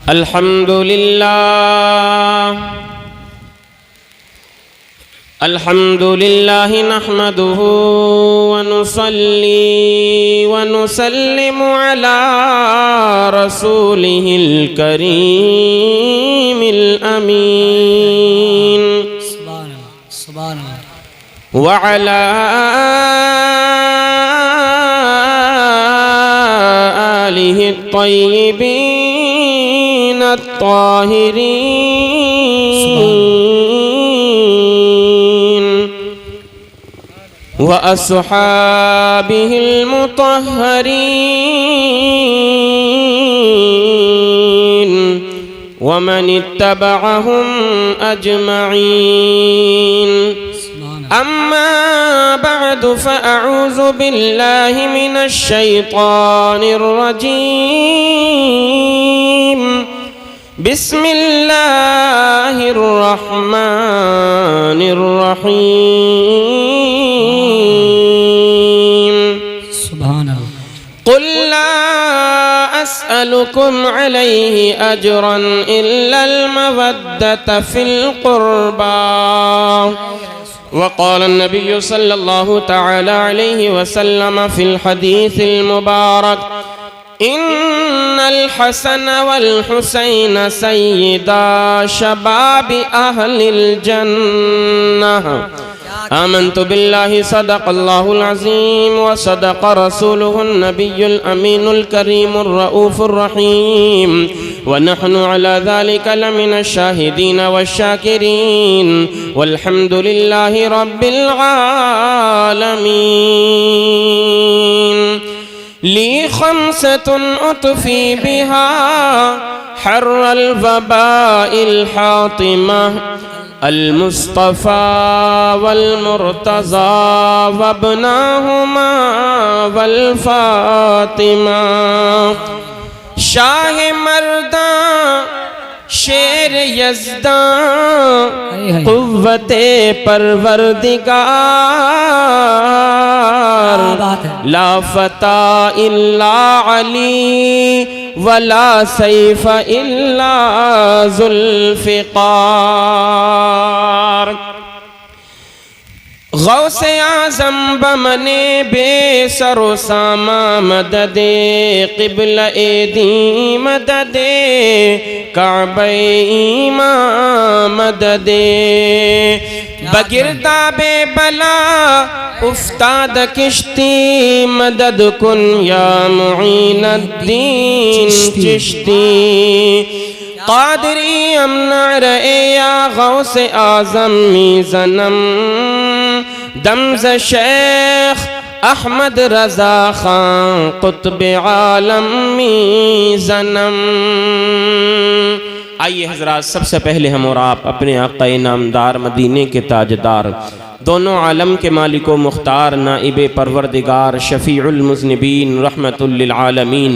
अल्हम्दुलिल्लाह नहमदुहु व नुसल्ली व नुसल्लिमु अला रसूलिहिल करीमिल अमीन व अला आलिहि त्तय्यिबीन त्ताहिरीन व अस्हाबिहिल मुतहहरीन व मन इत्तबअहुम अजमईन। अम्मा बअदु फ़अऊज़ु बिल्लाहि मिनश शैतानिर रजीम। बिस्मिल्लाहिर रहमानिर रहीम। क़ुल ला अस्अलुकुम अलैहि अजरन इल्लल मवद्दत फिल क़ुर्बा। वक़ाल नबी सल्लल्लाहु तआला अलैहि वसल्लम फिल हदीसिल मुबारक इन्नल हसन वल हुसैन सय्यदा शबाबि अहलिल जन्नह। आमन्तु बिल्लाहि सदक़ल्लाहुल अज़ीम व सदक़ रसूलुहुन नबियुल अमीनुल करीमुर रऊफ़ुर रहीम व नहनु अला ज़ालिका लमिनश शाहिदीन वश्शाकिरीन वल्हम्दुलिल्लाहि रब्बिल आलमीन। ली खम्सतुन उतफ़ी बिहा हर्रल वबाइल हातिमा अल मुस्तफ़ा वल मुर्तज़ा वब्नाहुमा वल फ़ातिमा। शाह मर्दा शेर यज़्दा क़ुव्वते परवरदिगार ला फ़ता इल्ला अली वला सैफ़ इल्ला ज़ुल्फ़िकार। गौसे आज़म बमने बेसरो सामा मददे क़िबला एदी मददे काबे ईमा मददे बगिरदा बेबला उफ्ताद किश्ती मदद कुन या मुईनुद्दीन चिश्ती। क़ादरी अमना रए या गौसे आज़म मीज़नम दमज़ शेख अहमद रज़ा खां क़ुत्ब आलम मीज़नम। आइए हज़रात, सबसे पहले हम और आप अपने आक़ा नामदार मदीने के ताजदार दोनों आलम के मालिक व मुख्तार नाइब परवरदिगार शफ़ीउल मुज़निबीन रहमतुल लिल आलमीन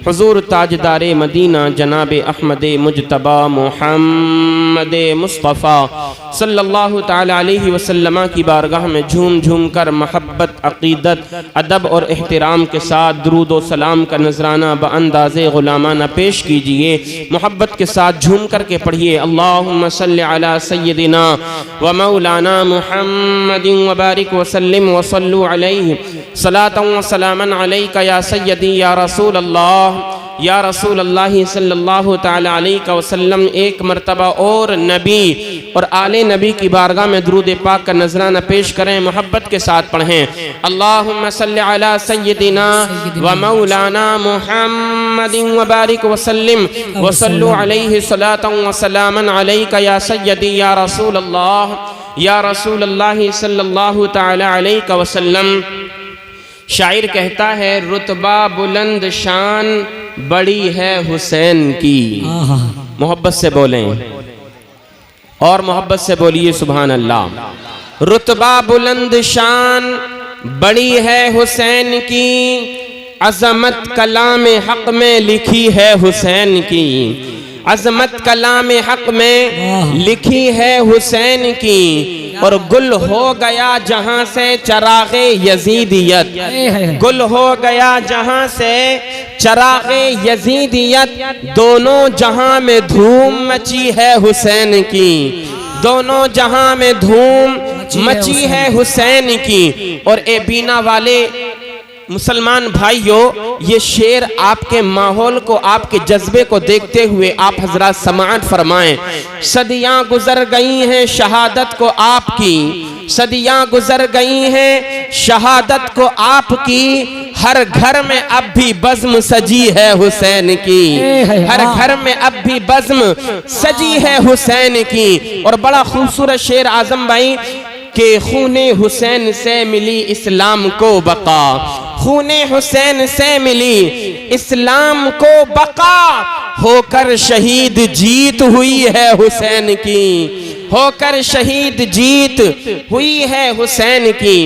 हुज़ूर ताजदार मदीना जनाब अहमद मुजतबा मुहम्मद मुस्तफ़ा सल्लल्लाहु ताला अलैहि वसल्लम की बारगाह में झूम झूम कर महब्बत, अक़ीदत, अदब और एहतराम के साथ दुरूद व सलाम का नजराना बअंदाज़े ग़ुलामाना पेश कीजिए। मोहब्बत के साथ झूम कर के पढ़िए अल्लाहुम्मा सल्लि अला सय्यदिना व मौलाना मुहम्मदिन व बारिक व सल्लिम व सल्लु अलैहि सलातन व सलामन अलैका या सय्यदी या रसूल अल्लाह या रसूल अल्लाह सल्लल्लाहु ताला अलैहि वसल्लम। एक मरतबा और नबी और आले नबी की बारगाह में दुरूद पाक का नजराना पेश करें, मोहब्बत के साथ पढ़ें अल्लाहुम्मा सल्लि अला सय्यदिना व मौलाना मुहम्मदिन व बारिक व सल्लिम व सल्लु अलैहि सलातन व सलामन अलैका या सय्यदी या रसूल अल्लाह सल्लल्लाहु ताला अलैहि वसल्लम। शायर कहता है रुतबा बुलंद शान बड़ी है हुसैन की। मोहब्बत से बोलें और मोहब्बत से बोलिए सुभान अल्लाह। रुतबा बुलंद शान बड़ी है हुसैन की, अज़मत कलाम हक़ में लिखी है हुसैन की। अज़मत कलाम हक़ में लिखी है हुसैन की, और गुल हो गया जहां से चरागे यजीदियत, गुल हो गया जहां से चरागे यजीदियत, दोनों जहां में धूम मची है हुसैन की, दोनों जहां में धूम मची है हुसैन की। और ए बीना वाले मुसलमान भाइयों, ये शेर आपके माहौल को, आपके जज्बे को देखते हुए आप हजरात समाअत फरमाएं। सदियां गुजर गई हैं शहादत को आपकी, सदियां गुजर गई हैं शहादत को आपकी, हर घर में अब भी बज़्म सजी है हुसैन की, हर घर में अब भी बज़्म सजी है हुसैन की। और बड़ा खूबसूरत शेर आजम भाई के खूने हुसैन से मिली इस्लाम को बका, खूने हुसैन से मिली इस्लाम को बका, होकर शहीद जीत हुई है हुसैन की, होकर शहीद जीत हुई है हुसैन की।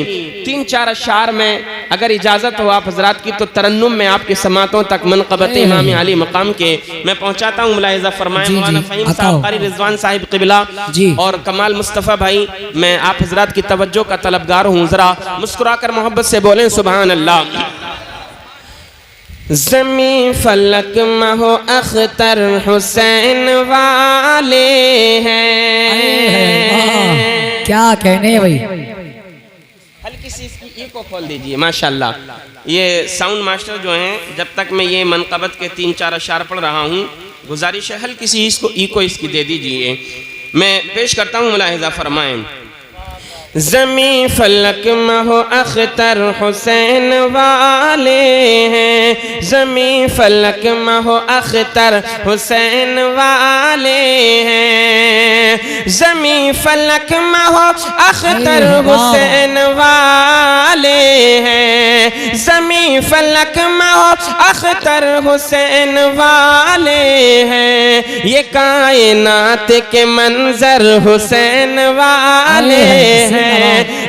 3-4 अशार में अगर इजाजत हो आप हजरात की, तो तरन्नुम में आपकी समातों तक मनक़बत इमाम अली मकाम के मैं पहुंचाता हूं। मुलाहिज़ा फरमाएं मौलाना फ़हीम साहब, क़ारी रिज़वान साहिब क़िबला और कमाल मुस्तफ़ा भाई, मैं आप हजरात की तवज्जो का तलबगार हूँ। ज़रा मुस्कुराकर मोहब्बत से बोलें सुभान अल्लाह। ज़मीं फलक महो अख्तर हुसैन वाले हैं, क्या कहने भाई। हल्की सी इसकी ई को खोल दीजिए माशाल्लाह। ये साउंड मास्टर जो हैं, जब तक मैं ये मनक़बत के 3-4 अशार पढ़ रहा हूँ, गुजारिश है हल्की सी इसको ई को इसकी दे दीजिए। मैं पेश करता हूँ, मुलाहिज़ा फरमाएं। ज़मीं फलक महो अख्तर हुसैन वाले हैं, ज़मीं फलक महो अख्तर हुसैन वाले हैं, ज़मीं फलक महो अख्तर हुसैन वाले हैं, ज़मीं फलक महो अख्तर हुसैन वाले हैं, ये कायनात के मंजर हुसैन वाले हैं,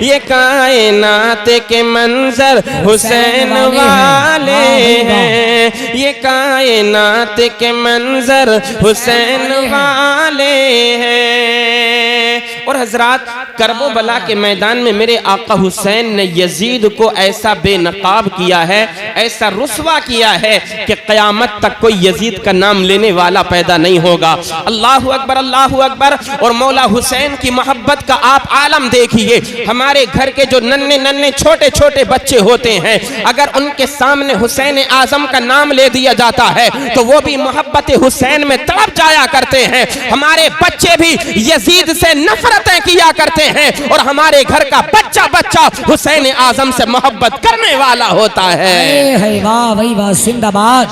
ये कायनात के मंजर हुसैन वाले हैं, ये कायनात के मंजर हुसैन वाले हैं। और हजरात, करबो बला के मैदान में मेरे आका हुसैन ने यजीद को ऐसा बेनकाब किया है, ऐसा रुस्वा किया है कि क़यामत तक कोई यजीद का नाम लेने वाला पैदा नहीं होगा। अल्लाहु अकबर, अल्लाहु अकबर। और मौला हुसैन की मोहब्बत का आप आलम देखिए। हमारे घर के जो नन्हे नन्हे छोटे छोटे बच्चे होते हैं, अगर उनके सामने हुसैन आजम का नाम ले दिया जाता है तो वो भी मोहब्बत हुसैन में तड़प जाया करते हैं। हमारे बच्चे भी यजीद से नफरतें किया करते हैं और हमारे घर का बच्चा बच्चा हुसैन आजम से मोहब्बत करने वाला होता है। वाह भाई वाह, जिंदाबाद।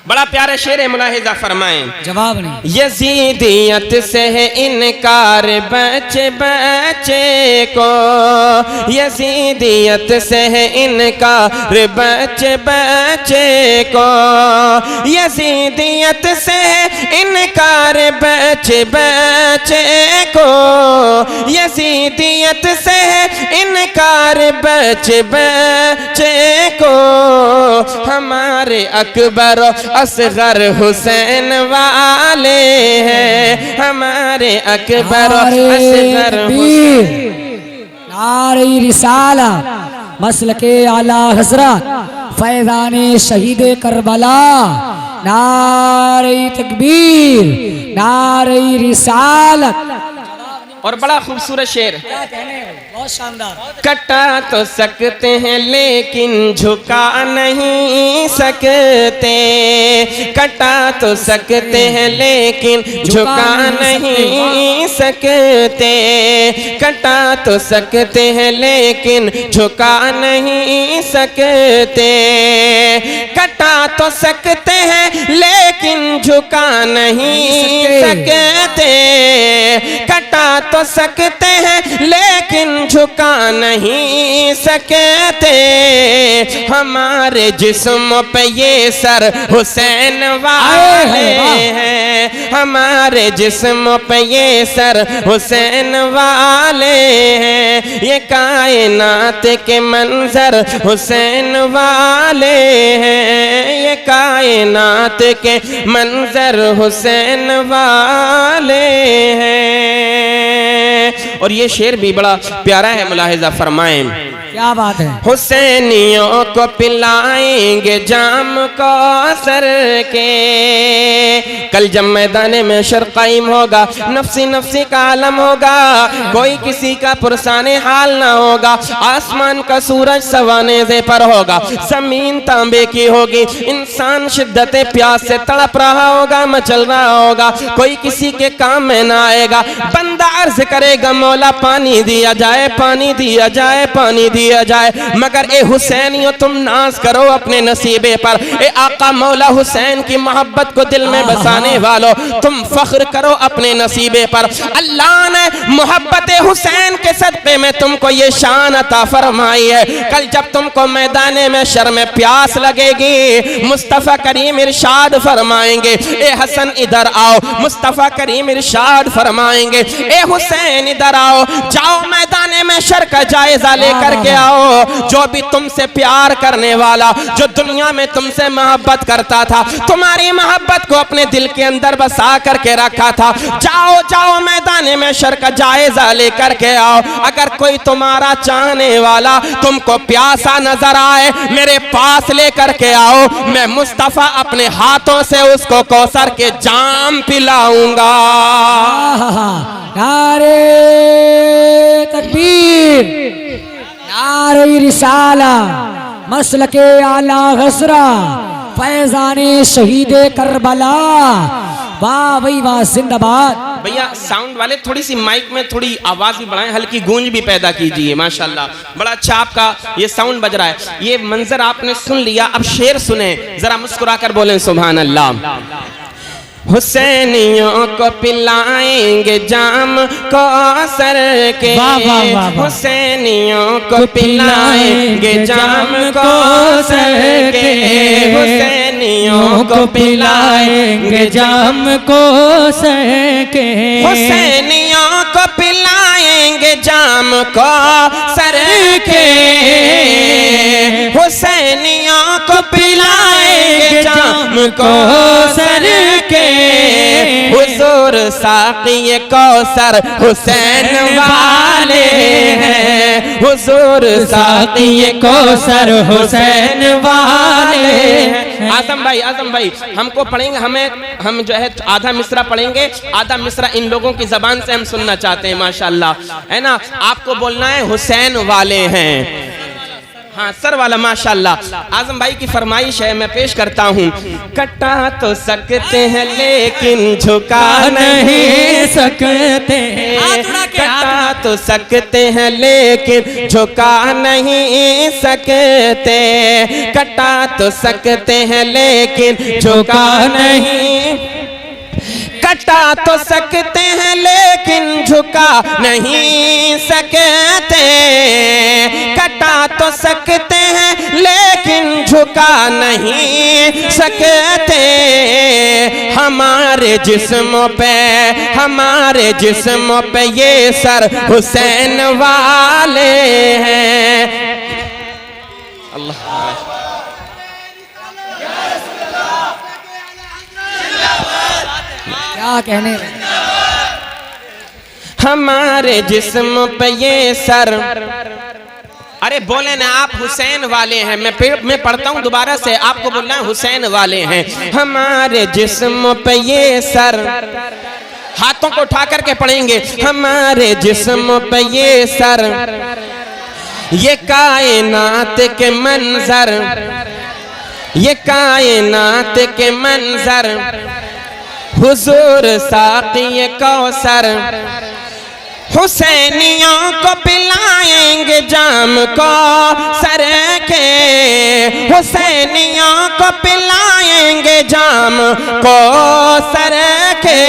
बड़ा प्यारा शेर है, मुलाहिज़ा फरमाएं। जवाब नहीं। यजीदियत से है इनकार बच्चे बच्चे को, यजीदियत से है इनकार बच्चे बच्चे को, यजीदियत से है इनकार बच्चे बच्चे को, यजीदियत से है इनकार बच्चे बच्चे को, हमारे अकबर असगर हुसैन वाले हैं, हमारे अकबर असगर हुसैन। नारे रिसाला मसलके आला हजरत फैज़ाने शहीद करबला, नारे तकबीर, नारे रिसालत। और बड़ा खूबसूरत शेर, बहुत शानदार। कटा तो सकते हैं लेकिन झुका नहीं सकते, कटा तो सकते हैं लेकिन झुका नहीं सकते, कटा तो सकते हैं लेकिन झुका नहीं सकते, कटा तो सकते हैं लेकिन झुका नहीं सकते, कटा तो सकते हैं लेकिन झुका नहीं सकते, हमारे जिस्म पे ये सर हुसैन वाले हैं, हमारे जिस्म पे ये सर हुसैन वाले हैं, ये कायनात के मंजर हुसैन वाले हैं, ये कायनात के मंजर हुसैन वाले हैं। और ये शेर भी बड़ा प्यारा है, मुलाहिजा फरमाएं। क्या बात है। हुसैनियों को पिलाएंगे जाम कौसर के, कल जब मैदान में शर कायम होगा, नफ्सी नफ्सी का आलम होगा, कोई किसी का पुरसाने हाल ना होगा। आसमान का सूरज सवानेज़े पर होगा, जमीन तांबे की होगी, इंसान शिद्दत प्यास से तड़प रहा होगा, मचल रहा होगा, कोई किसी के काम में ना आएगा। बंदा अर्ज करेगा मौला पानी दिया जाए, पानी दिया जाए, पानी दिया जाए, मगर ए हुसैनियों तुम नाज करो अपने नसीबे पर। ए आका मौला हुसैन की मोहब्बत को दिल में बसाने वालों, तुम फख्र करो अपने नसीबे पर। अल्लाह ने मोहब्बत हुसैन के सदक़े में तुमको ये शान अता फरमाई है। कल जब तुमको मैदान में शर में प्यास लगेगी, मुस्तफ़ा करीम इरशाद फरमाएंगे, ए हसन इधर आओ, मुस्तफ़ा करीम इरशाद फरमाएंगे, ए हुसैन इधर आओ, जाओ मैदान में शर का जायजा लेकर के आओ। जो भी तुमसे प्यार करने वाला, जो दुनिया में तुमसे मोहब्बत करता था, तुम्हारी मोहब्बत को अपने दिल के अंदर बसा करके रखा था, जाओ जाओ मैदान में शर का जायजा लेकर के आओ। अगर कोई तुम्हारा चाहने वाला तुमको प्यासा नजर आए, मेरे पास लेकर के आओ, मैं मुस्तफ़ा अपने हाथों से उसको कौसर के जाम पिलाऊंगा। नारे तकबीर, नारे रिसाला, मसलके आला हसरा, फैजाने शहीदे करबला, वाह भाई वाह, जिंदाबाद। भैया साउंड वाले थोड़ी सी माइक में थोड़ी आवाज भी बढ़ाएं, हल्की गूंज भी पैदा कीजिए। माशाल्लाह बड़ा अच्छा आपका ये साउंड बज रहा है। ये मंजर आपने सुन लिया, अब शेर सुने, जरा मुस्कुरा कर बोलें सुभान अल्लाह। हुसैनियों को पिलाएंगे जाम कौसर के, हुसैनियों को पिलाएंगे जाम कौसर के, हुसैनियों को पिलाएंगे जाम कौसर के, हुसैनियों को पिलाएंगे जाम कौसर के, हुसैनियों को पिलाएंगे जाम कौसर के, हुजूर साक़ी कौसर हुसैन वाले हैं, हुजूर साक़ी कौसर हुसैन वाले हैं। आजम भाई हमको पढ़ेंगे, हम जो है आधा मिसरा पढ़ेंगे, आधा मिसरा इन लोगों की जबान से हम सुनना चाहते हैं। माशाल्लाह है ना, आपको बोलना है हुसैन वाले हैं, हाँ सर वाला। माशाल्लाह आजम भाई की फरमाइश है, मैं पेश करता हूँ। कटा तो सकते हैं लेकिन झुका नहीं सकते, कटा तो सकते हैं लेकिन झुका नहीं सकते, कटा तो सकते हैं लेकिन झुका नहीं, कटा तो सकते हैं लेकिन झुका नहीं सकते, कटा तो सकते हैं लेकिन झुका नहीं सकते। हमारे जिस्मों पे ये सर हुसैन वाले हैं। अल्लाह क्या कहने, हमारे जिस्म पे ये सर, अरे बोले ना आप हुसैन वाले हैं। मैं पढ़ता हूँ दोबारा से, आपको बोलना है हुसैन वाले हैं। हमारे जिस्म पे ये सर, हाथों को उठा करके पढ़ेंगे। हमारे जिस्म पे ये सर, ये कायनात के मंजर, ये कायनात के मंजर, हुजूर साक़ी कौसर, हुसैनियों को पिलाएंगे जाम कौसर के, हुसैनियों को पिलाएंगे जाम कौसर के,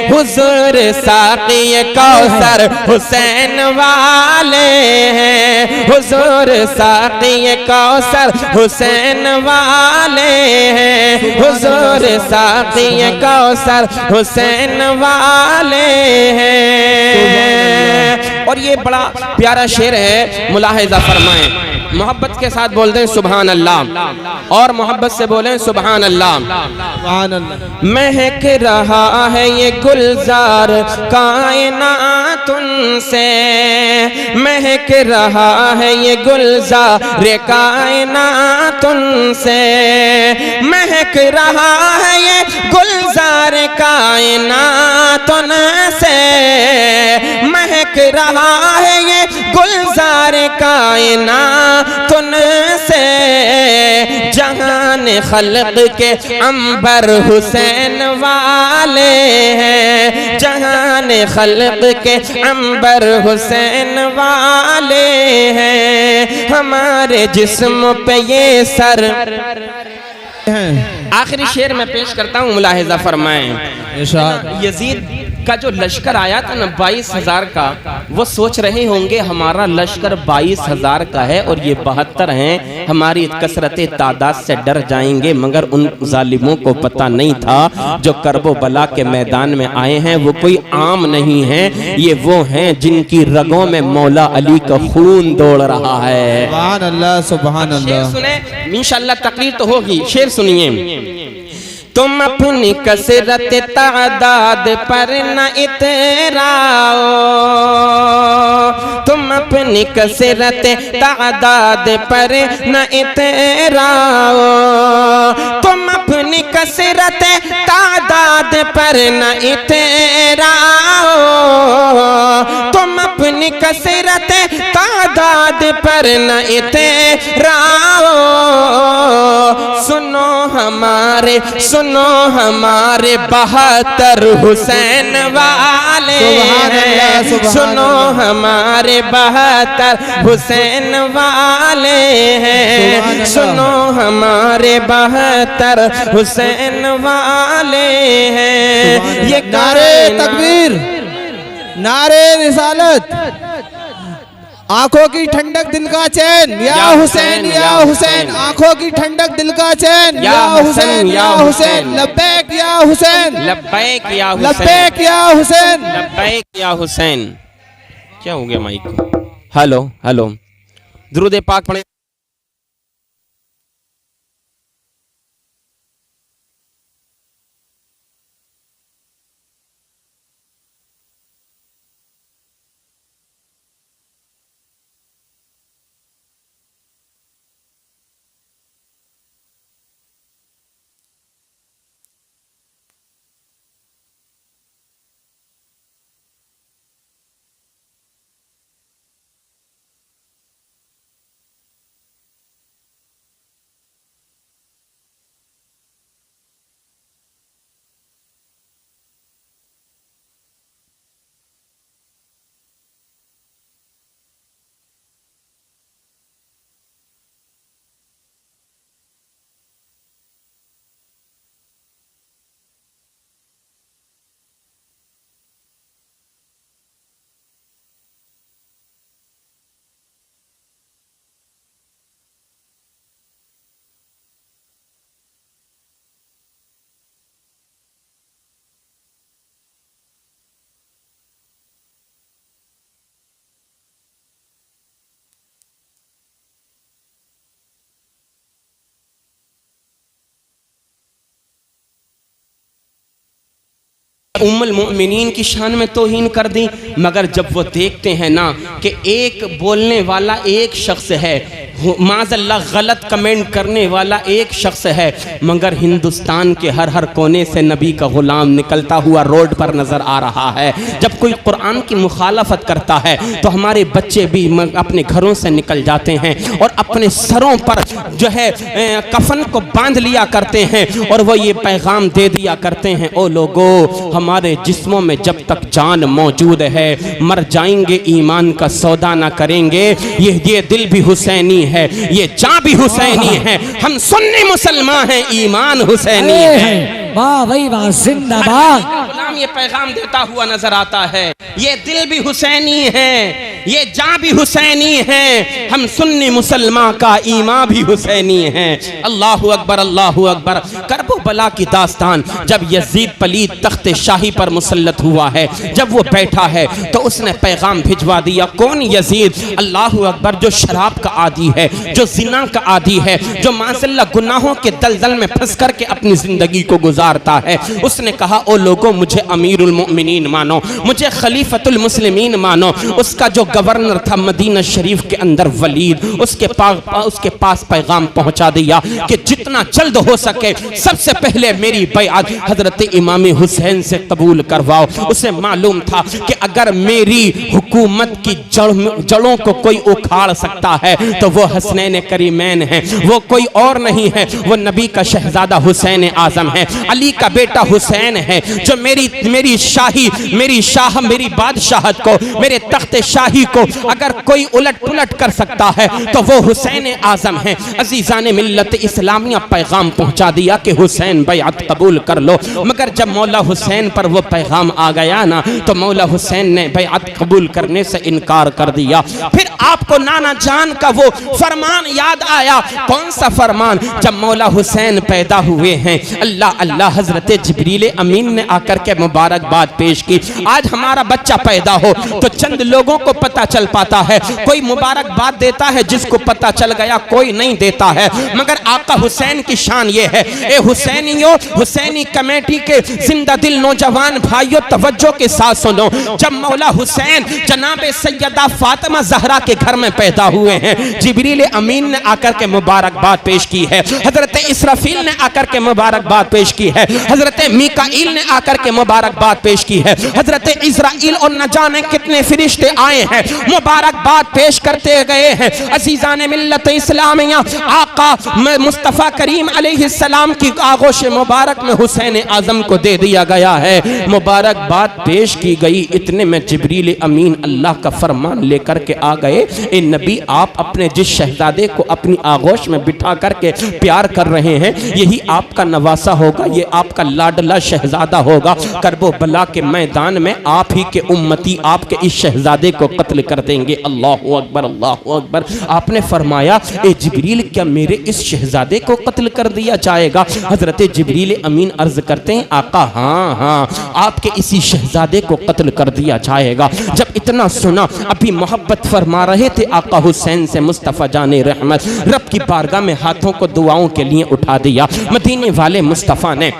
हुजूर साक़ी कौसर हुसैन वाले हैं, हुजूर साक़ी कौसर हुसैन वाले हैं, हुजूर साक़ी कौसर हुसैन वाले हैं। और ये बड़ा प्यारा शेर है, मुलाहिजा फरमाएं। मोहब्बत के साथ बोलते हैं सुभान अल्लाह, और मोहब्बत से बोलें सुभान अल्लाह। महक रहा है ये गुलजार कायनात उनसे, महक रहा है ये गुलजार कायनात उनसे, महक रहा है ये गुलजार कायनात उनसे, महक रहा है ये गुलजार कायनात उनसे। जहान खल्क के अंबर हुसैन वाले हैं, जहान खल्क के अंबर हुसैन वाले हैं, हमारे जिस्म पे ये सर। आखिरी शेर में पेश करता हूँ, मुलाहिजा फरमाएं। यजीद का जो लश्कर आया था ना 22,000 का, वो सोच रहे होंगे हमारा लश्कर 22,000 का है और ये 72 हैं, हमारी कसरत तादाद से डर जाएंगे। मगर उन जालिमों को पता नहीं था जो करबो बला के मैदान में आए हैं वो कोई आम नहीं है, ये वो हैं जिनकी रगों में मौला अली का खून दौड़ रहा है। सुभान अल्लाह, सुभान अल्लाह। सुने, इंशाअल्लाह तकरीर तो होगी, शेर सुनिए। तुम अपनी कसरत तादाद पर न इतराओ, तुम अपनी कसरत तादाद पर न इतराओ, तुम अपनी कसरत तादाद पर न इतराओ, तुम अपनी कसरत तादाद पर न इतराओ। सुनो हमारे, सुनो हमारे 72 हुसैन वाले हैं, सुनो हमारे 72 हुसैन वाले हैं, सुनो हमारे 72 हुसैन वाले हैं। ये नारे तकबीर, नारे रिसालत, आंखों की ठंडक दिल का चैन, या हुसैन या हुसैन, आंखों की ठंडक दिल का चैन, या हुसैन या हुसैन, लब्बैक या हुसैन, लब्बैक या हुसैन, लब्बैक या हुसैन, लब्बैक या हुसैन। क्या हो गया माइक को? हेलो हेलो, दुरूद पाक पढ़े। उम्मुल मोमिनीन की शान में तौहीन कर दी। मगर जब वो देखते हैं ना कि एक बोलने वाला एक शख्स है, माज़अल्लाह गलत कमेंट करने वाला एक शख्स है, मगर हिंदुस्तान के हर हर कोने से नबी का गुलाम निकलता हुआ रोड पर नज़र आ रहा है। जब कोई कुरान की मुखालफत करता है तो हमारे बच्चे भी अपने घरों से निकल जाते हैं और अपने सरों पर जो है कफन को बांध लिया करते हैं और वो ये पैगाम दे दिया करते हैं, ओ लोगो हमारे जिस्मों में जब तक जान मौजूद है मर जाएंगे, ईमान का सौदा ना करेंगे। ये दिल भी हुसैनी है, ये जान भी हुसैनी है, हम सुन्नी मुसलमान हैं, ईमान हुसैनी है। वाह भाई वाह, जिंदाबाद। गुलाम ये पैगाम देता हुआ नजर आता है, ये दिल भी हुसैनी है, ये जान भी हुसैनी है, हम सुन्नी मुसलमान का ईमान भी हुसैनी है। अल्लाहु अकबर, अल्लाहु अकबर। करबला की दास्तान, जब यजीद पलीद तख्त शाही पर मुसल्लत हुआ है, जब वो बैठा है तो उसने पैगाम भिजवा दिया। कौन? यजीद। अल्लाहु अकबर। जो शराब का आदी है, जो जिना का आदी है, जो माज़ल्लाह गुनाहों के दलदल में फंस करके अपनी जिंदगी को गुजारता है, उसने कहा ओ लोगों, मुझे अमीरुल मोमिनीन मानो, मुझे खलीफतुल मुस्लिमीन मानो। उसका जो गवर्नर था मदीना शरीफ के अंदर वलीद, उसके पास पैगाम पहुंचा दिया कि जितना जल्द हो सके सबसे पहले मेरी बैअत हजरत इमाम हुसैन से कबूल करवाओ। उसे मालूम था कि अगर मेरी हुकूमत की जड़ों को कोई उखाड़ सकता है तो वो हसनैन करीमैन है, वो कोई और नहीं है, वो नबी का शहजादा हुसैन आजम है, अली का बेटा हुसैन है, जो मेरी शाह मेरी बादशाहत को, मेरे तख्त शाही को अगर कोई उलट पुलट कर सकता है तो वो हुसैन आजम है। अजीजान मिल्लत इस्लामिया पैगाम पहुंचा दिया कि हुसैन बैअत कबूल कर लो। मगर जब मौला हुसैन पर वो पैगाम आ गया ना, तो मौला हुसैन ने बैअत कबूल करने से इनकार कर दिया। फिर आपको नाना जान का वो फरमान याद आया। कौन सा फरमान? जब मौला हुसैन पैदा हुए हैं, अल्लाह अल्लाह, हजरत जिब्रील अमीन ने आकर के मुबारकबाद पेश की। आज हमारा बच्चा पैदा हो तो चंद लोगों को पता चल पाता है, कोई मुबारकबाद देता है, जिसको पता चल गया कोई नहीं देता है। मगर आका हुसैन की शान ये है। ए हुसैनियों, हुसैनी कमेटी के जिंदा दिल नौजवान भाइयों, तवज्जो के साथ सुनो। जब मौला हुसैन जनाब सैयदा फातिमा ज़हरा के घर में पैदा हुए हैं, जिब्रील अमीन ने आकर के मुबारकबाद पेश की है, हजरत इसराफील ने आकर के मुबारकबाद पेश की है, हजरत मीकाईल ने आकर के मुबारकबाद पेश की है, हजरत इज़राइल और न जाने कितने फरिश्ते आए हैं, मुबारकबाद पेश करते गए हैं। अज़ीज़ान मिल्लत इस्लामिया, आका मुस्तफ़ा करीम अलैहिस्सलाम की आगोश मुबारक में हुसैन आजम को दे दिया गया है, मुबारकबाद पेश की गई। इतने में जिब्रील अमीन अल्लाह का फरमान लेकर के आ गए, ए नबी, आप अपने जिस शहजादे को अपनी आगोश में बिठा करके प्यार कर रहे हैं, यही आपका नवासा होगा, ये आपका लाडला शहजादा होगा। करबला के मैदान में आप ही के उम्मती आपके इस शहजादे को कत्ल कर देंगे। अल्लाहु अकबर, अल्लाहु अकबर। आपने फरमाया, ए जिब्रील, क्या मेरे इस शहजादे को कत्ल कर दिया जाएगा? हजरत जिब्रील अमीन अर्ज करते हैं, आका हाँ हाँ, आपके इसी शहजादे को कत्ल कर दिया जाएगा। जब इतना सुना, अभी मोहब्बत फरमा रहे थे आका हुसैन से, मुस्तफ़ा जाने रहमत रब की बारगाह में हाथों को दुआओं के लिए उठा दिया। मदीने वाले मुस्तफ़ा ने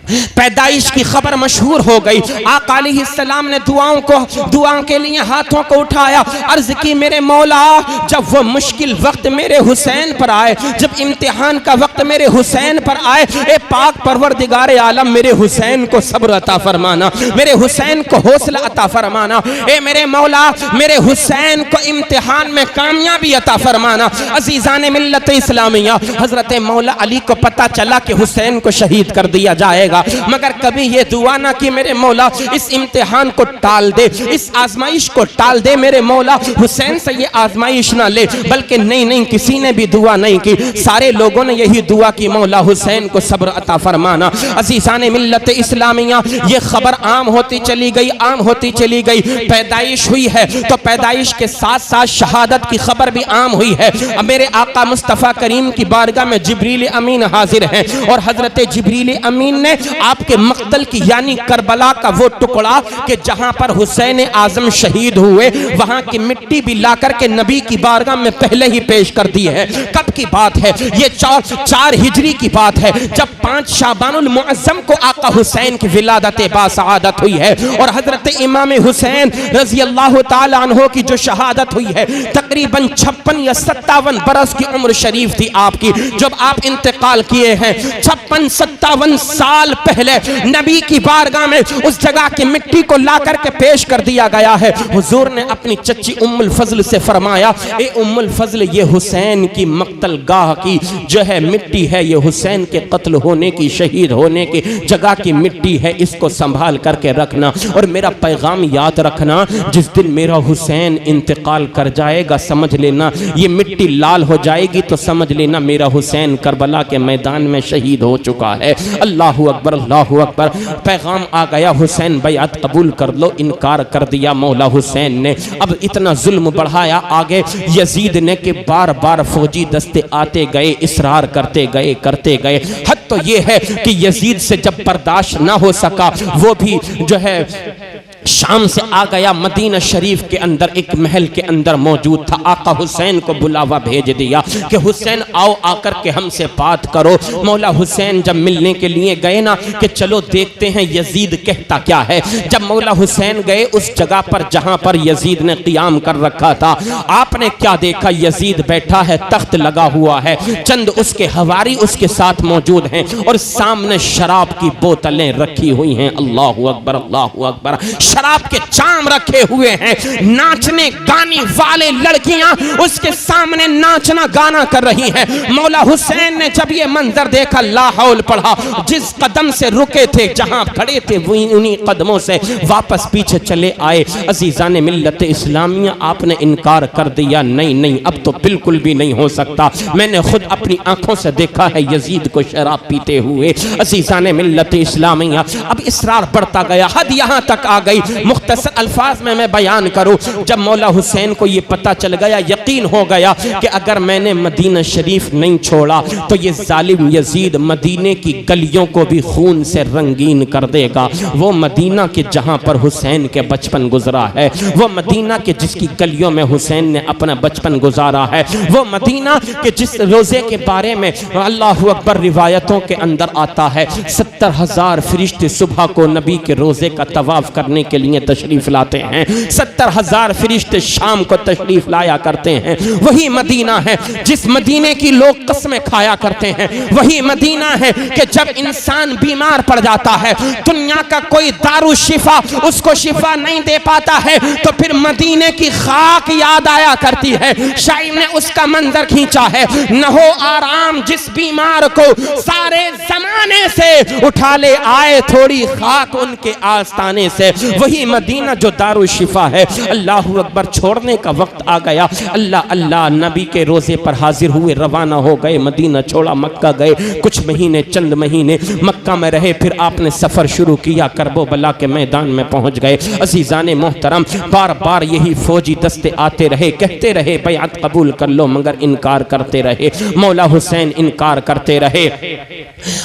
पैदाइश की खबर मशहूर हो गई। आका अलैहिस्सलाम ने दुआओं के लिए हाथों को उठाया, अर्ज की, मेरे मौला, जब वो मुश्किल वक्त मेरे हुसैन पर आए, जब इम्तिहान का वक्त मेरे हुसैन पर आए, ए पाक परवरदिगार आलम, मेरे हुसैन को सब्र अता फरमाना, मेरे हुसैन को हौसला अता फरमाना। ए मेरे मौला, मेरे हुसैन को इम्तिहान में कामयाबी अता फरमाना। अजीजान मिल्लत इस्लामिया, हजरत मौला अली को पता चला कि हुसैन को शहीद कर दिया जाएगा, मगर कभी ये दुआ ना कि मेरे मौला इस इम्तिहान को टाल दे, इस आजमाइश को टाल दे, मेरे मौला हुसैन से ये आजमाइश ना ले। बल्कि नहीं, किसी ने भी दुआ नहीं की, सारे लोगों ने यही दुआ की, मौला हुसैन को सब्र अता फरमाना। अज़ीज़ान मिल्लत इस्लामिया, ये खबर आम होती चली गई। पैदाइश हुई है तो पैदाइश के साथ साथ शहादत की खबर भी आम हुई है। अब मेरे आका मुस्तफ़ा करीम की बारगाह में जिब्रील अमीन हाजिर हैं, और हजरत जिब्रील अमीन ने आपके मक्तल की यानी करबला का वो टुकड़ा कि जहां पर हुसैन आजम शहीद हुए, वहां की मिट्टी भी लाकर के नबी की बारगाह में पहले ही पेश कर दी है। कब की बात है ये? 4 हिजरी की बात है, जब 5 शाबानुल मुअज्जम को आका हुसैन की विलादत बासआदत हुई है, और हजरत इमाम हुसैन रजी अल्लाह ताला अन्हो की जो शहादत हुई है, तकरीबन 56 या 57 बरस की उम्र शरीफ थी आपकी जब आप इंतकाल किए हैं। 56-57 साल पहले नबी की बारगाह में उस जगह की मिट्टी को ला करके पेश कर दिया गया है। हुजूर ने अपनी चच्ची उम्मुल फजल से फरमाया, ए उम्मुल फजल, ये हुसैन की मक्तल गाह की जो है मिट्टी है, ये हुसैन के कत्ल होने की, शहीद होने की जगह की मिट्टी है, इसको संभाल करके रखना, और मेरा पैगाम याद रखना, जिस दिन मेरा हुसैन इंतकाल कर जाएगा, समझ लेना ये मिट्टी लाल हो जाएगी, तो समझ लेना मेरा हुसैन करबला के मैदान में शहीद हो चुका है। अल्लाहु अकबर। अकबर अल्लाहु अकबर। पैगाम आ गया, हुसैन बैअत कबूल कर लो। इनकार कर दिया मौला हुसैन ने। अब इतना जुल्म बढ़ाया आगे यजीद ने कि बार बार फौजी दस्ते आते गए, इसरार करते गए। हद तो ये है कि यजीद से जब बर्दाश्त ना हो सका, वो भी जो है शाम से आ गया, मदीना शरीफ के अंदर एक महल के अंदर मौजूद था। आका हुसैन को बुलावा भेज दिया कि हुसैन आओ, आकर के हमसे बात करो। मौला हुसैन जब मिलने के लिए गए ना कि चलो देखते हैं यजीद कहता क्या है। जब मौला हुसैन गए उस जगह पर जहां पर यजीद ने क़ियाम कर रखा था, आपने क्या देखा? यजीद बैठा है, तख्त लगा हुआ है, चंद उसके हवारी उसके साथ मौजूद हैं और सामने शराब की बोतलें रखी हुई हैं। अल्लाहु अकबर, अल्लाहु अकबर। शराब के जाम रखे हुए हैं, नाचने गाने वाले लड़कियां उसके सामने नाचना गाना कर रही हैं। मौला हुसैन ने जब ये मंजर देखा, ला हौल पढ़ा, जिस कदम से रुके थे, जहां खड़े थे, उन्हीं कदमों से वापस पीछे चले आए। अजीजान मिल्लत इस्लामिया, आपने इनकार कर दिया, नहीं अब तो बिल्कुल भी नहीं हो सकता। मैंने खुद अपनी आंखों से देखा है यजीद को शराब पीते हुए। अजीजान मिल्लत इस्लामिया, अब इसरार बढ़ता गया, हद यहां तक आ गई। मुख्तसर अल्फाज में मैं बयान करूं, जब मौला हुसैन को ये पता चल गया, यकीन हो गया कि अगर मैंने मदीना शरीफ नहीं छोड़ा तो ये जालिम यजीद मदीने की गलियों को भी खून से रंगीन कर देगा। वो मदीना के जहां पर हुसैन के बचपन गुजरा है, वो मदीना के जिसकी गलियों में हुसैन ने अपना बचपन गुजारा है, वो मदीना के जिस रोजे के बारे में अल्लाह अकबर रिवायतों के अंदर आता है, 70,000 फरिश्ते सुबह को नबी के रोजे का तवाफ करने के लिए तशरीफ लाते हैं, 70,000 फरिश्ते शाम को तशरीफ लाया करते हैं। वही मदीना है जिस मदीने की लोग कसमें खाया करते हैं, वही मदीना है कि जब इंसान बीमार पड़ जाता है, दुनिया का कोई दारू शिफा उसको शिफा नहीं दे पाता है, तो फिर मदीने की खाक याद आया करती है। शाइर ने उसका मंजर खींचा है, न हो आराम जिस बीमार को सारे जमाने से उठा ले आए थोड़ी खाक उनके आस्ताने से। वही मदीना जो दारू शिफा है। अल्लाह अकबर, छोड़ने का वक्त आ गया। अल्लाह अल्लाह, नबी के रोजे पर हाजिर हुए, रवाना हो गए, मदीना छोड़ा, मक्का गए। कुछ महीने, चंद महीने मक्का में रहे, फिर आपने सफर शुरू किया, करबला के मैदान में पहुंच गए। अजीजान मोहतरम, बार बार यही फौजी दस्ते आते रहे, कहते रहे बैअत कबूल कर लो, मगर इनकार करते रहे। मौला हुसैन इनकार करते रहे।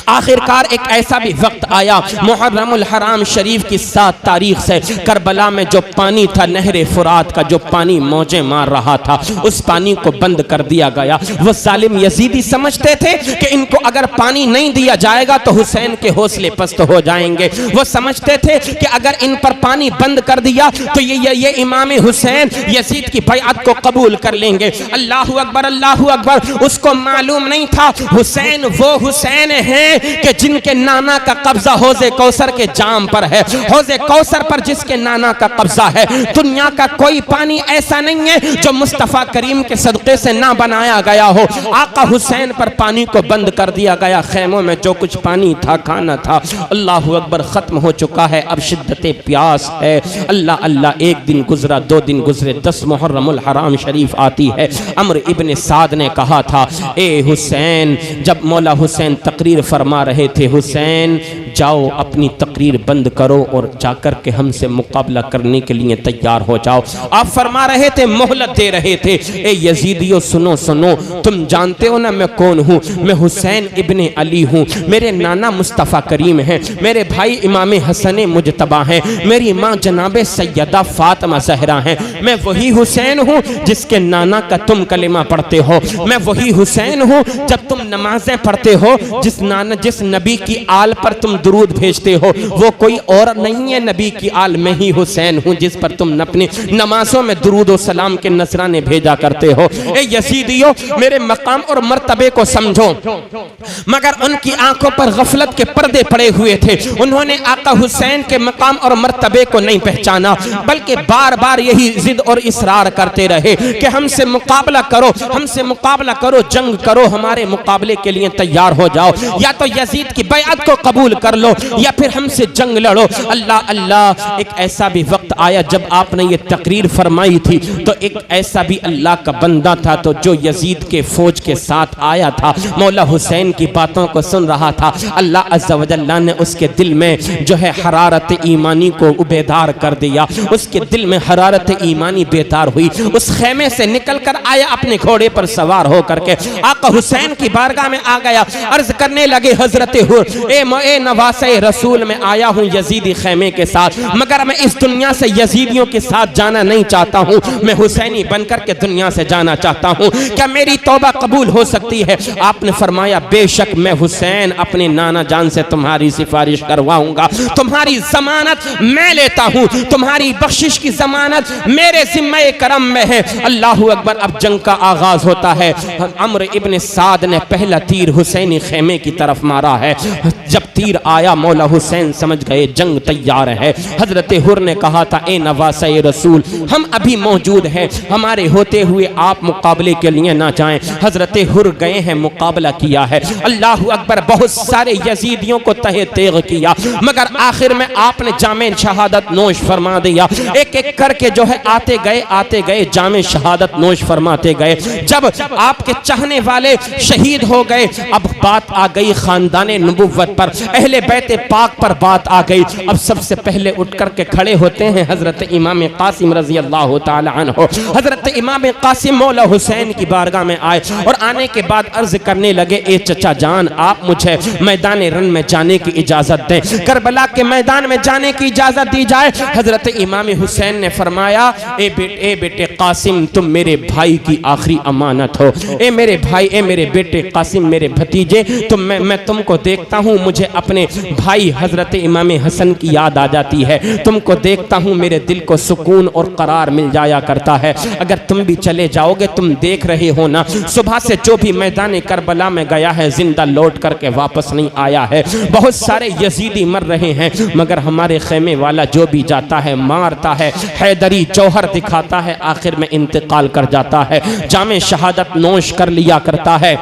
आखिरकार एक ऐसा भी वक्त आया, मुहर्रमुल हराम शरीफ की 7 तारीख से करबला में जो पानी था, नहरे फुरात का जो पानी मौजें मार रहा था, उस पानी को बंद कर दिया गया। वो जालिम यजीदी समझते थे कि इनको अगर पानी नहीं दिया जाएगा तो हुसैन के हौसले पस्त हो जाएंगे। वो समझते थे कि अगर इन पर पानी बंद कर दिया तो ये इमाम हुसैन यजीद की बैअत को कबूल कर लेंगे। अल्लाहु अकबर, अल्लाहु अकबर। उसको मालूम नहीं था हुसैन वो हुसैन है कि जिनके नाना का कब्जा हौज़े कौसर के जाम पर है। हौज़े कौसर पर जिसके नाना का कब्जा है, दुनिया का कोई पानी ऐसा नहीं है जो मुस्तफ़ा करीम के सदक़े से ना बनाया गया हो। आका हुसैन पर पानी को बंद कर दिया गया। खैमों में जो कुछ पानी था, खाना था, अल्लाह अकबर, ख़त्म हो चुका है। अब शिद्दत प्यास है। अल्लाह अल्लाह, एक दिन गुजरा, 2 दिन गुजरे, 10 मुहर्रमुल हराम शरीफ आती है। अम्र इब्न साद ने कहा था, ए हुसैन, जब मौला हुसैन तकरीर फरमा रहे थे, हुसैन जाओ अपनी तकरीर बंद करो और जाकर के हमसे मुकाबला करने के लिए तैयार हो जाओ। आप फरमा रहे थे, मोहलत दे रहे थे। ए यजीदियो, सुनो सुनो, तुम जानते हो ना मैं कौन हूँ? मैं हुसैन इब्ने अली हूँ। मेरे नाना मुस्तफ़ा करीम हैं, मेरे भाई इमाम हसन मुजतबा हैं, मेरी माँ जनाबे सैयदा फातिमा ज़हरा हैं। मैं वही हुसैन हूँ जिसके नाना का तुम कलिमा पढ़ते हो। मैं वही हुसैन हूँ जब तुम नमाजें पढ़ते हो, जिस नबी की आल पर तुम दुरूद भेजते हो, वो कोई और नहीं है, नबी की आल में ही हुसैन हूँ जिस पर तुम अपनी नमाजों में दुरूद और सलाम के नजराने भेजा करते हो। ए यजीदियो, मेरे मकाम और मर्तबे को समझो। मगर उनकी आंखों पर गफलत के पर्दे पड़े हुए थे। उन्होंने आका हुसैन के मकाम और मर्तबे को नहीं पहचाना, बल्कि बार बार यही जिद और इसरार करते रहे कि हमसे मुकाबला करो, हमसे मुकाबला करो, जंग करो, हमारे मुकाबले के लिए तैयार हो जाओ, या तो यजीद की बैअत को कबूल कर कर लो या फिर हमसे जंग लड़ो। अल्लाह अल्लाह, एक ऐसा भी वक्त आया जब आपने ये तकरीर फरमाई थी तो एक ऐसा भी अल्लाह का बंदा था तो जो यजीद के फौज के साथ आया था, मौला हुसैन की बातों को सुन रहा था। अल्लाह अज़्ज़ा व जल्ला ने उसके दिल में जो है हरारत ईमानी को बेदार कर दिया, उसके दिल में हरारत ईमानी बेदार हुई। उस खेमे से निकल कर आया, अपने घोड़े पर सवार हो करके आका हुसैन की बारगाह में आ गया। अर्ज करने लगे, हजरत हुर, ए नवासे रसूल में आया हूँ यजीदी खेमे के साथ, मगर मैं इस दुनिया से यजीदियों के साथ जाना नहीं चाहता हूँ, मैं हुसैनी बनकर के दुनिया से जाना चाहता हूँ, क्या मेरी तौबा कबूल हो सकती है? आपने फरमाया, बेशक मैं हुसैन अपने नाना जान से तुम्हारी सिफारिश करवाऊंगा, तुम्हारी जमानत मैं लेता हूँ, तुम्हारी बख्शिश की जमानत मेरे जिम्मे करम में है। अल्लाहु अकबर। अब जंग का आगाज होता है। अम्र इब्न साद ने पहला तीर हुसैनी खेमे की तरफ मारा है। जब तीर आया, मौला हुसैन समझ गए जंग तैयार है। हजरत हुर ने कहा था, ए नवासे रसूल, हम अभी मौजूद हैं, हमारे होते हुए आप मुकाबले के लिए ना जाएं। हजरत हुर गए हैं, मुकाबला किया है। अल्लाहु अकबर। बहुत सारे यजीदियों को तहे तेग किया, मगर आखिर में आपने जामे शहादत नोश फरमा दिया। एक एक करके जो है आते गए जामे शहादत नोश फरमाते गए। जब आपके चाहने वाले शहीद हो गए, अब बात आ गई खानदाने नबुव्वत पर, अहले बैते पाक पर बात आ गई। अब सबसे पहले उठ करके खड़े होते हैं हजरत इमाम कासिम रजी अल्लाह ताला अन्हु। हजरत इमाम कासिम मौला हुसैन की बारगाह में आए और आने के बाद अर्ज करने लगे, ए चचा जान, आप मुझे मैदान रन में जाने की इजाजत दें, करबला के मैदान में जाने की इजाजत दी जाए। हजरत इमाम हुसैन ने फरमाया, ए बेटे कासिम, तुम मेरे भाई की आखिरी अमानत हो। ए मेरे भाई, ए मेरे बेटे कासिम, मेरे भतीजे, मैं तुमको देखता हूँ, मुझे अपने भाई हजरत इमाम हसन की याद आ जाती है। तुमको देखता हूँ, मेरे दिल को सुकून और करार मिल जाया करता है। अगर तुम भी चले जाओगे, तुम देख रहे हो ना, सुबह से जो भी मैदान करबला में गया है, जिंदा लौट करके वापस नहीं आया है। बहुत सारे यजीदी मर रहे हैं, मगर हमारे खेमे वाला जो भी जाता है, मारता है, हैदरी जौहर दिखाता है, आखिर में इंतकाल कर जाता है, जामे शहादत नोश कर लिया करता है।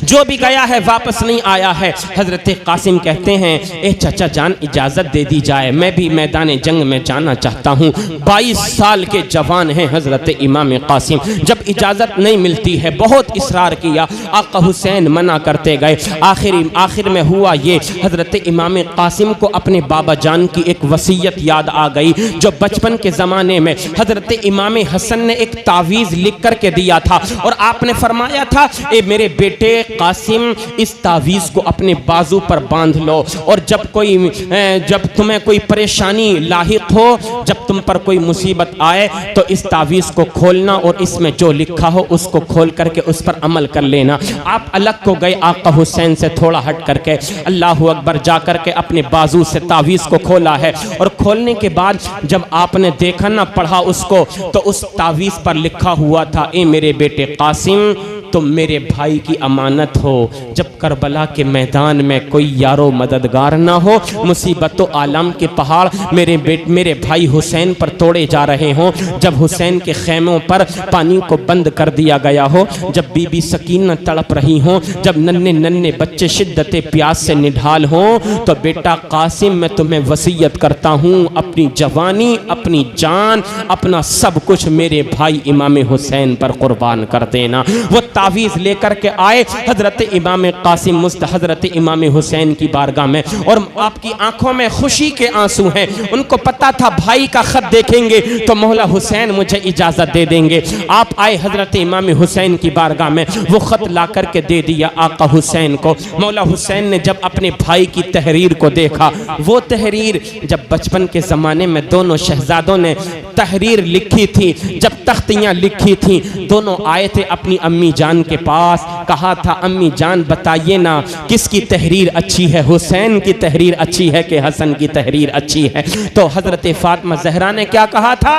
जो भी गया है वापस नहीं आया है। हजरत कासिम कहते हैं, ए चचा जान, इजाजत दे दी जाए, मैं भी मैदान जंग में जाना चाहता हूँ। 22 साल के जवान हैं हजरत इमाम कासिम। जब इजाजत नहीं मिलती है, बहुत इसरार किया, आका हुसैन मना करते गए। आखिर में हुआ ये, हजरत इमाम कासिम को अपने बाबा जान की एक वसीयत याद आ गई, जो बचपन के ज़माने में हजरत इमाम हसन ने एक तावीज़ लिख करके दिया था और आपने फरमाया था, ए मेरे बेटे कासिम, इस तावीज़ को अपने बाजू पर बांध लो और जब तुम्हें कोई परेशानी लाहिक हो, जब तुम पर कोई मुसीबत आए, तो इस तावीज़ को खोलना और इसमें जो लिखा हो उसको खोल करके उस पर अमल कर लेना। आप अलग को गए आका हुसैन से थोड़ा हट करके, अल्लाहु अकबर, जा करके अपने बाजू से तावीज़ को खोला है और खोलने के बाद जब आपने देखा ना, पढ़ा उसको, तो उस तावीज़ पर लिखा हुआ था, ए मेरे बेटे कासिम, तुम मेरे भाई की अमानत हो। जब करबला के मैदान में कोई यारो मददगार ना हो, मुसीबतों आलम के पहाड़ मेरे भाई हुसैन पर तोड़े जा रहे हों, जब हुसैन के खेमों पर पानी को बंद कर दिया गया हो, जब बीबी सकीना तड़प रही हों, जब नन्हे नन्हे बच्चे शिद्दत प्यास से निढाल हों, तो बेटा कासिम, मैं तुम्हें वसीयत करता हूँ, अपनी जवानी, अपनी जान, अपना सब कुछ मेरे भाई इमाम हुसैन पर कुर्बान कर देना। वो तावीज़ लेकर के आए हजरत इमाम कासिम हजरत इमाम हुसैन की बारगाह में, और आपकी आंखों में खुशी के आंसू हैं। उनको पता था भाई का खत देखेंगे तो मौला हुसैन मुझे इजाजत दे देंगे। आप आए हजरत इमाम हुसैन की बारगाह में, वो खत ला करके दे दिया आका हुसैन को। मौला हुसैन ने जब अपने भाई की तहरीर को देखा, वो तहरीर जब बचपन के ज़माने में दोनों शहजादों ने तहरीर लिखी थी, जब तख्तियाँ लिखी थी, दोनों आए थे अपनी अम्मी जान के पास, कहा था, अम्मी जान बताइए ना, किसकी तहरीर अच्छी है, हुसैन की तहरीर अच्छी है कि हसन की तहरीर अच्छी है? तो हजरत फातिमा ज़हरा ने क्या कहा था,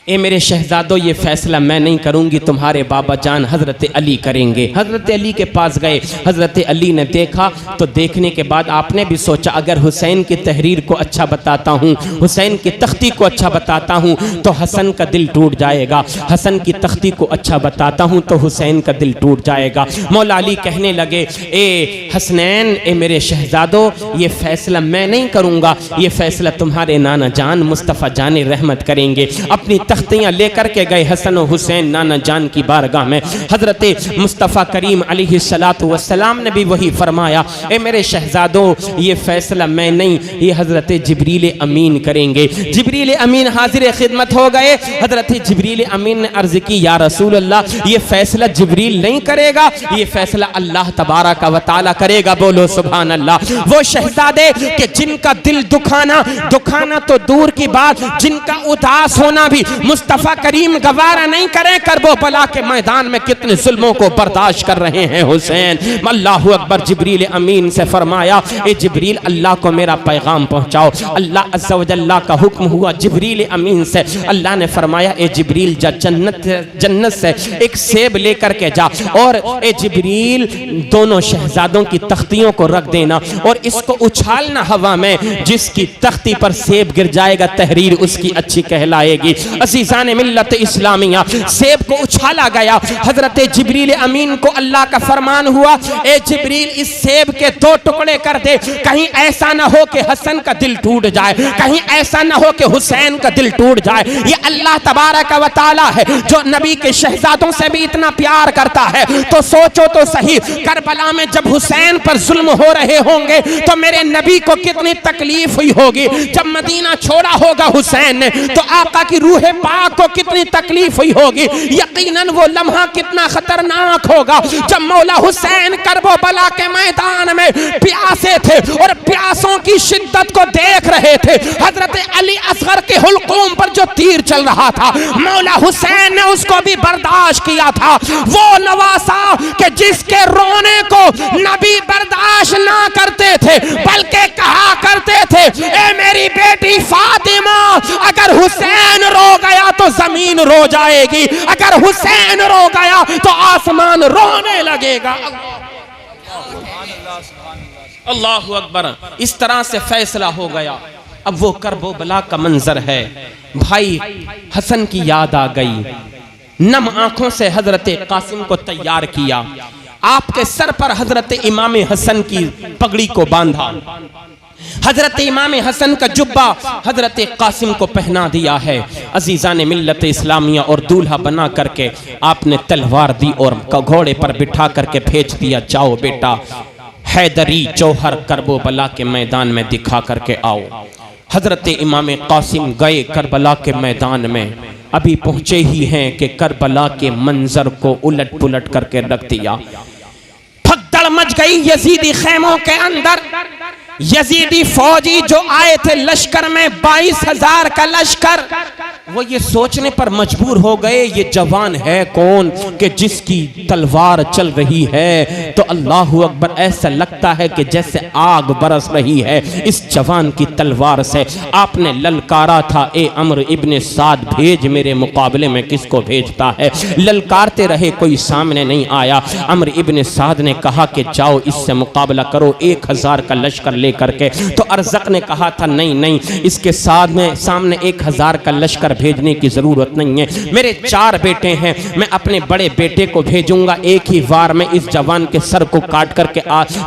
ए मेरे शहजादों, ये फैसला मैं नहीं करूंगी, तुम्हारे बाबा जान हजरत अली करेंगे। हजरत अली के पास गए, हजरत अली ने देखा तो देखने के बाद आपने भी सोचा अगर हुसैन की तहरीर को अच्छा बताता हूँ, हुसैन की तख्ती को अच्छा बताता हूँ तो हसन का दिल टूट जाएगा, हसन की तख्ती को अच्छा बताता हूँ तो हुसैन का दिल टूट जाएगा। मौला अली कहने लगे, ए हसनैन, ए मेरे शहजादों, ये फैसला मैं नहीं करूँगा, ये फैसला तुम्हारे नाना जान मुस्तफ़ा जान रहमत करेंगे। अपनी तख्तियाँ लेकर के गए हसन और हुसैन नाना जान की बारगाह में। हजरत मुस्तफ़ा करीम अलैहिस्सलातु वस्सलाम ने भी वही फरमाया, ए मेरे शहजादों, ये फैसला मैं नहीं, ये हजरत जिब्रील अमीन करेंगे। जिब्रील अमीन हाजिर खिदमत हो गए। हजरत जिब्रील अमीन ने अर्ज की, या रसूल अल्लाह, ये फैसला जिब्रील नहीं करेगा, ये फैसला अल्लाह तबारक व तआला करेगा। बोलो सुभान अल्लाह। वो शहजादे कि जिनका दिल दुखाना तो दूर की बात, जिनका उदास होना भी मुस्तफ़ा करीम गवारा नहीं करें, करबो बला के मैदान में कितने जुल्मों को बर्दाश्त कर रहे हैं हुसैन। अल्लाहु अकबर। जिब्रील अमीन से फरमाया, ए जिब्रील, अल्लाह को मेरा पैगाम पहुंचाओ। अल्लाह अज़्ज़ा व जल्ला का हुक्म हुआ जिब्रील अमीन से। अल्लाह ने फरमाया, ए जिब्रील, जा जन्नत से एक सेब लेकर के जा, और ए जिब्रील, दोनों शहजादों की तख्तियों को रख देना और इसको उछालना हवा में, जिसकी तख्ती पर सेब गिर जाएगा तहरीर उसकी अच्छी कहलाएगी। अज़ीज़ान मिल्लत इस्लामिया, सेब को उछाला गया। हजरत जिब्रील अमीन को अल्लाह का फरमान हुआ, ए जिब्रील, इस सेब के 2 टुकड़े कर दे, कहीं ऐसा ना हो कि हसन का दिल टूट जाए, कहीं ऐसा ना हो कि हुसैन का दिल टूट जाए। ये अल्लाह तबारक व तआला है जो नबी के शहजादों से भी इतना प्यार करता है। तो सोचो तो सही, करबला में जब हुसैन पर जुल्म हो रहे होंगे तो मेरे नबी को कितनी तकलीफ हुई होगी। जब मदीना छोड़ा होगा हुसैन ने तो आका की रूह पाक को कितनी तकलीफ हुई होगी। यकीनन वो लम्हा कितना खतरनाक होगा जब मौला हुसैन करबो बला के मैदान में प्यासे थे और प्यासों की शिद्दत को देख रहे थे। हजरत अली असगर के हुल्कूम पर जो तीर चल रहा था, मौला हुसैन ने उसको भी बर्दाश्त किया था। वो नवासा कि जिसके रोने को नबी बर्दाश्त ना करते थे, बल्कि कहा करते थे, ए मेरी बेटी फातिमा, अगर हुसैन रो गया तो जमीन रो जाएगी, अगर हुसैन रो गया तो आसमान रोने लगेगा। अल्लाहु अकबर। इस तरह से फैसला हो गया। अब वो करबो बला का मंजर है। भाई हसन की याद आ गई। नम आंखों से हजरत कासिम को तैयार किया, आपके सर पर हजरत इमाम हसन की पगड़ी को बांधा, हजरत इमाम हसन का जुब्बा हजरत कासिम को पहना दिया है। अजीज़ान मिल्लत इस्लामिया, और दूल्हा बना करके आपने तलवार दी और घोड़े पर बिठा करके भेज दिया, जाओ बेटा हैदरी जौहर करबो बला के मैदान में दिखा करके आओ। हजरत इमाम कासिम गए करबला के मैदान में। अभी पहुंचे ही हैं कि करबला के मंजर को उलट पुलट करके रख दिया। भगदड़ मच गई यजीदी खेमों के अंदर। यजीदी फौजी जो आए थे लश्कर में, 22,000 का लश्कर, वो ये सोचने पर मजबूर हो गए ये जवान है कौन कि जिसकी तलवार चल रही है तो अल्लाहु अकबर, ऐसा लगता है कि जैसे आग बरस रही है इस जवान की तलवार से। आपने ललकारा था, ए अम्र इब्ने साद, भेज मेरे मुकाबले में किसको भेजता है। ललकारते रहे, कोई सामने नहीं आया। अम्र इब्ने साद ने कहा कि जाओ इससे मुकाबला करो 1000 का लश्कर लेकर के। तो अरज़क ने कहा था नहीं नहीं, इसके साथ में सामने 1000 का लश्कर भेजने की जरूरत नहीं है। मेरे 4 बेटे हैं, मैं अपने बड़े बेटे को भेजूंगा, एक ही वार में इस जवान के सर को काट करके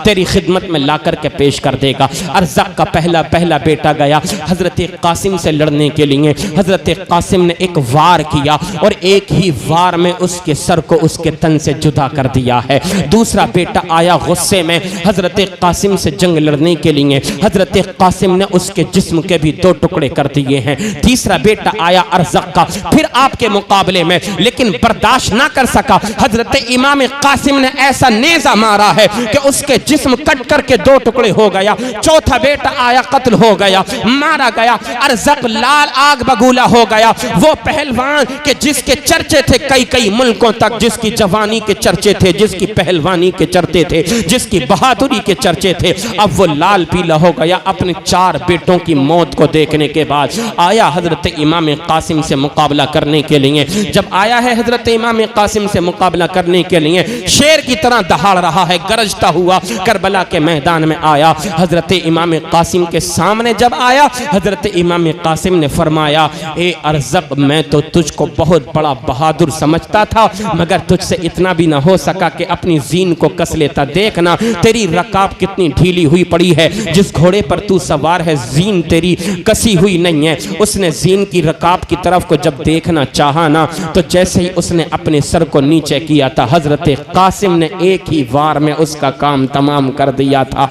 तेरी खिदमत में ला करके पेश कर देगा। अरज़क का पहला बेटा गया हजरत कासिम से लड़ने के लिए। हजरत कासिम ने एक वार किया और एक ही वार में उसके सर को उसके तन से जुदा कर दिया है। दूसरा बेटा आया गुस्से में हजरत कासिम से जंग लड़ने के लिए। हजरत कासिम ने उसके जिस्म के भी 2 टुकड़े कर दिए हैं। तीसरा बेटा आया अरज़क का, फिर आपके मुकाबले में, लेकिन बर्दाश्त ना कर सका। हजरत इमाम कासिम ने ऐसा नेज़ा मारा है कि उसके जिस्म कट करके 2 टुकड़े हो गया। चौथा बेटा आया, कत्ल हो गया, मारा गया। अरज़क लाल आग बगूला हो गया। वो पहलवान के जिसके चर्चे थे कई मुल्कों तक, जिसकी जवानी के चर्चे थे, जिसकी पहलवानी के चर्चे थे, जिसकी बहादुरी के चर्चे थे, अब वो लाल पीला हो गया। अपने 4 बेटों की मौत को देखने के बाद आया हजरत इमाम कासिम से मुकाबला करने के लिए। जब आया है हजरत इमाम कासिम से मुकाबला करने के लिए, शेर की तरह दहाड़ रहा है, गरजता हुआ करबला के मैदान में आया। हजरत इमाम कासिम के सामने जब आया, हजरत इमाम कासिम ने फरमाया, ए अरज़क, मैं तो तुझको बहुत बड़ा बहादुर समझता था, मगर तुझसे इतना भी ना हो सका कि अपनी जीन को कस लेता। देखना तेरी रकाब कितनी ढीली हुई पड़ी है, जिस घोड़े पर तू सवार है जीन तेरी कसी हुई नहीं है। उसने जीन की रकाब की तरफ को जब देखना चाहा ना, तो जैसे ही उसने अपने सर को नीचे किया था, हजरत कासिम ने एक ही वार में उसका काम तमाम कर दिया था।